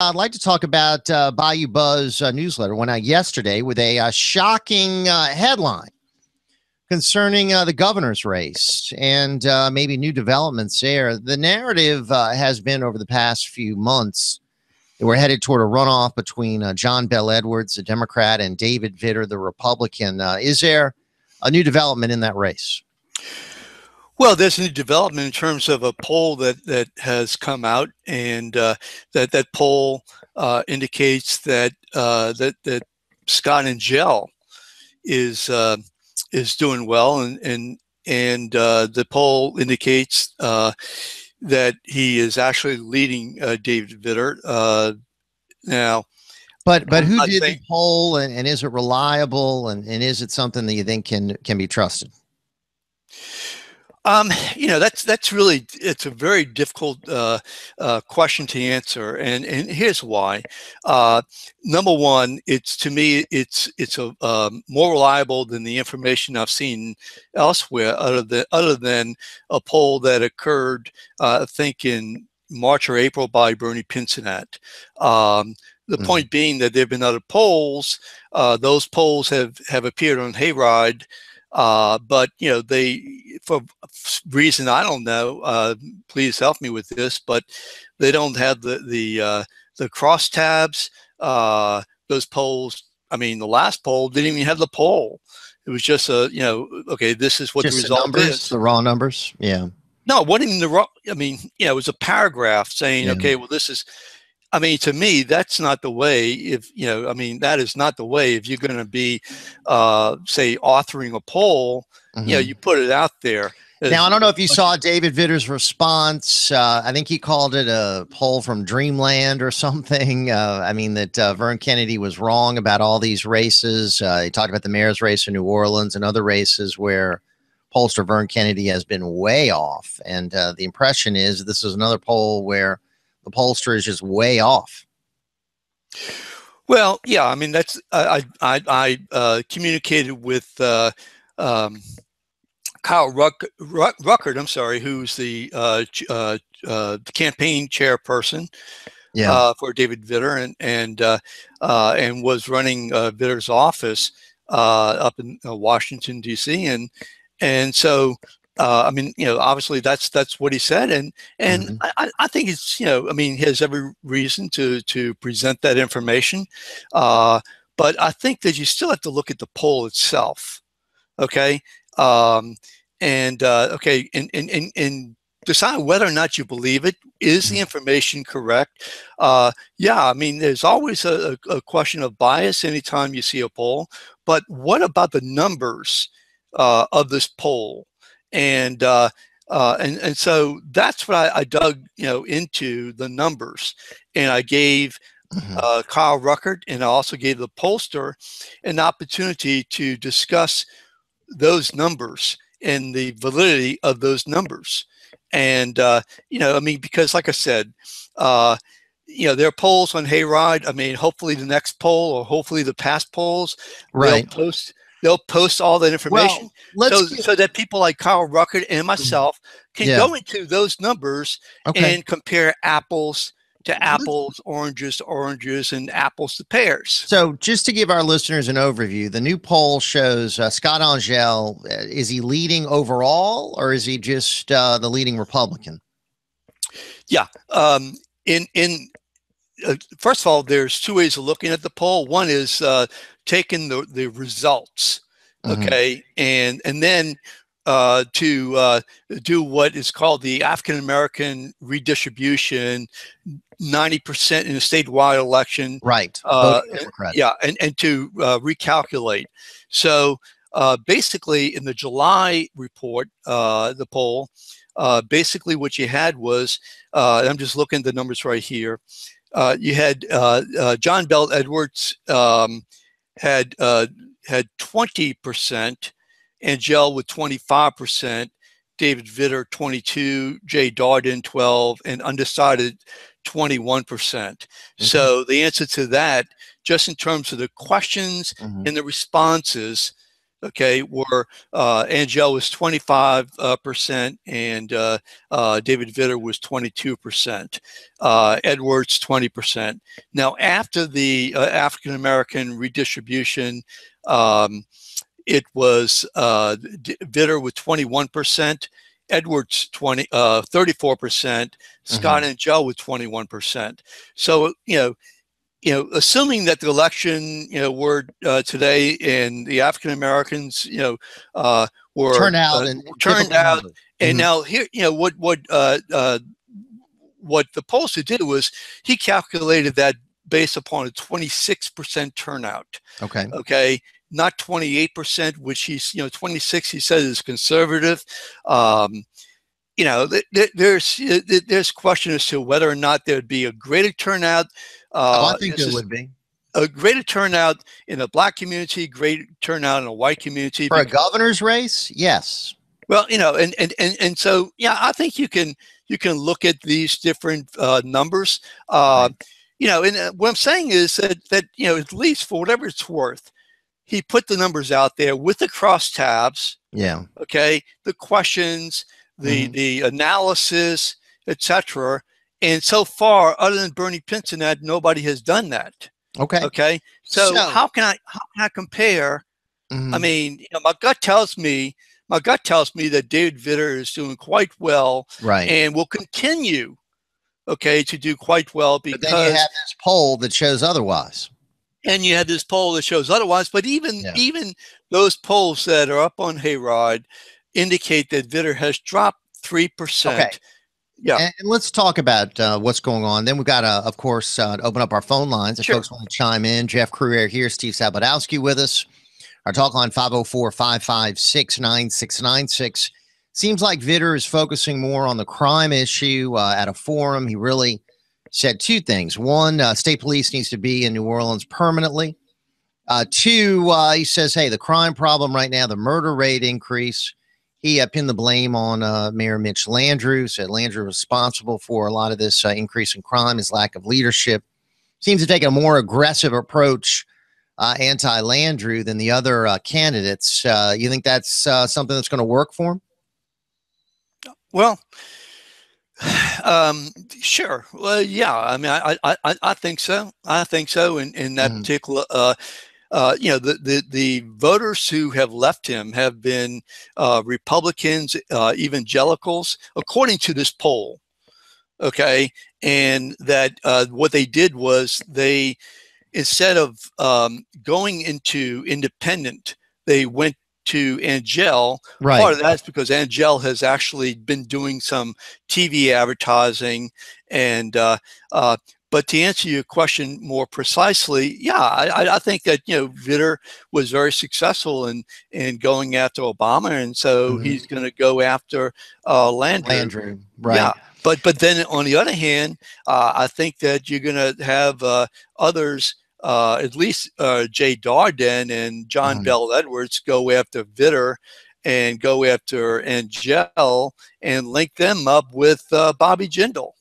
I'd like to talk about Bayou Buzz newsletter went out yesterday with a shocking headline concerning the governor's race and maybe new developments there. The narrative has been over the past few months that we're headed toward a runoff between John Bel Edwards, the Democrat, and David Vitter, the Republican. Is there a new development in that race? Well, there's a new development in terms of a poll that has come out, and that poll indicates that that Scott Angelle is doing well, and the poll indicates that he is actually leading David Vitter now. But who did the poll, and is it reliable, and is it something that you think can be trusted? That's really, it's a very difficult question to answer, and here's why. Number one, to me it's more reliable than the information I've seen elsewhere, other than a poll that occurred, I think in March or April, by Bernie Pincinat. The point being that there have been other polls. Those polls have appeared on Hayride. But they, for reason I don't know, please help me with this, but they don't have the crosstabs. Those polls, I mean, the last poll didn't even have the poll. It was just okay, this is what just the result is. The raw numbers. Yeah. No, it wasn't even the raw. I mean, it was a paragraph saying, okay, well, this is. I mean, to me, that's not the way. I mean, that is not the way. If you're going to be, say, authoring a poll, you put it out there. Now, I don't know if you saw David Vitter's response. I think he called it a poll from Dreamland or something. I mean, that Verne Kennedy was wrong about all these races. He talked about the mayor's race in New Orleans and other races where pollster Verne Kennedy has been way off. And the impression is this is another poll where the pollster is just way off. Well, yeah, I mean, that's I communicated with Kyle Ruckert, I'm sorry, who's the campaign chairperson for David Vitter, and was running Vitter's office up in Washington, D.C. and so. I mean, obviously that's what he said, and I think it's, I mean, he has every reason to present that information, but I think that you still have to look at the poll itself, okay, and decide whether or not you believe it. Is the information correct? Yeah, I mean, there's always a question of bias anytime you see a poll, but what about the numbers of this poll? And so that's what I dug, into the numbers, and I gave Kyle Ruckert, and I also gave the pollster an opportunity to discuss those numbers and the validity of those numbers. And I mean, because like I said, there are polls on Hayride. I mean, hopefully the next poll, or hopefully the past polls, they'll post all that information, so that people like Kyle Ruckert and myself can go into those numbers and compare apples to apples, oranges to oranges, and apples to pears. So just to give our listeners an overview, the new poll shows Scott Angelle. Is he leading overall, or is he just the leading Republican? Yeah. First of all, there's two ways of looking at the poll. One is taking the results, okay, and then to do what is called the African American redistribution, 90% in a statewide election, right? Yeah, and to recalculate. So basically, in the July report, the poll, basically what you had was, I'm just looking at the numbers right here. You had John Bel Edwards had 20%, Angelle with 25%, David Vitter 22%, Jay Darden 12%, and undecided 21%. So the answer to that, just in terms of the questions and the responses, okay, where Angelle was 25%, and David Vitter was 22%, Edwards 20%. Now, after the African American redistribution, it was Vitter with 21%, Edwards 34%, Scott and Joe with 21%. So assuming that the election were today, and the African Americans were turned out, and now here what the pollster did was he calculated that based upon a 26% turnout. Okay. Not 28%, which he's 26. He says is conservative. There's question as to whether or not there'd be a greater turnout. I think there would be a greater turnout in a black community, greater turnout in a white community for a governor's race. Yes. Well, and so I think you can look at these different numbers. And what I'm saying is that at least for whatever it's worth, he put the numbers out there with the crosstabs. Yeah. Okay. The questions, the analysis, etc. And so far, other than Bernie Pincinat, nobody has done that. Okay. Okay. So how can I compare? I mean, my gut tells me that David Vitter is doing quite well, right, and will continue, to do quite well, because but then you have this poll that shows otherwise. And you have this poll that shows otherwise. But even those polls that are up on Hayrod indicate that Vitter has dropped 3%. Okay. Yeah. And let's talk about what's going on. Then we've got to, of course, open up our phone lines if folks want to chime in. Jeff Crouere here, Steve Sabodowski with us. Our talk line 504-556-9696. Seems like Vitter is focusing more on the crime issue at a forum. He really said two things. One, state police needs to be in New Orleans permanently. Two, he says, hey, the crime problem right now, the murder rate increase. He pinned the blame on Mayor Mitch Landrieu, said Landrieu was responsible for a lot of this increase in crime, his lack of leadership. Seems to take a more aggressive approach anti-Landrieu than the other candidates. You think that's something that's going to work for him? Well, sure. Well, yeah. I mean, I think so. I think so. In that particular, the voters who have left him have been Republicans, evangelicals, according to this poll. Okay, and that what they did was they, instead of going into independent, they went to Angelle. Right. Part of that's because Angelle has actually been doing some TV advertising, and but to answer your question more precisely, yeah, I think that Vitter was very successful in going after Obama, and so he's going to go after Landrieu. Right. Yeah. But then on the other hand, I think that you're going to have others. At least Jay Darden and John Bell Edwards go after Vitter and go after Angelle and link them up with Bobby Jindal.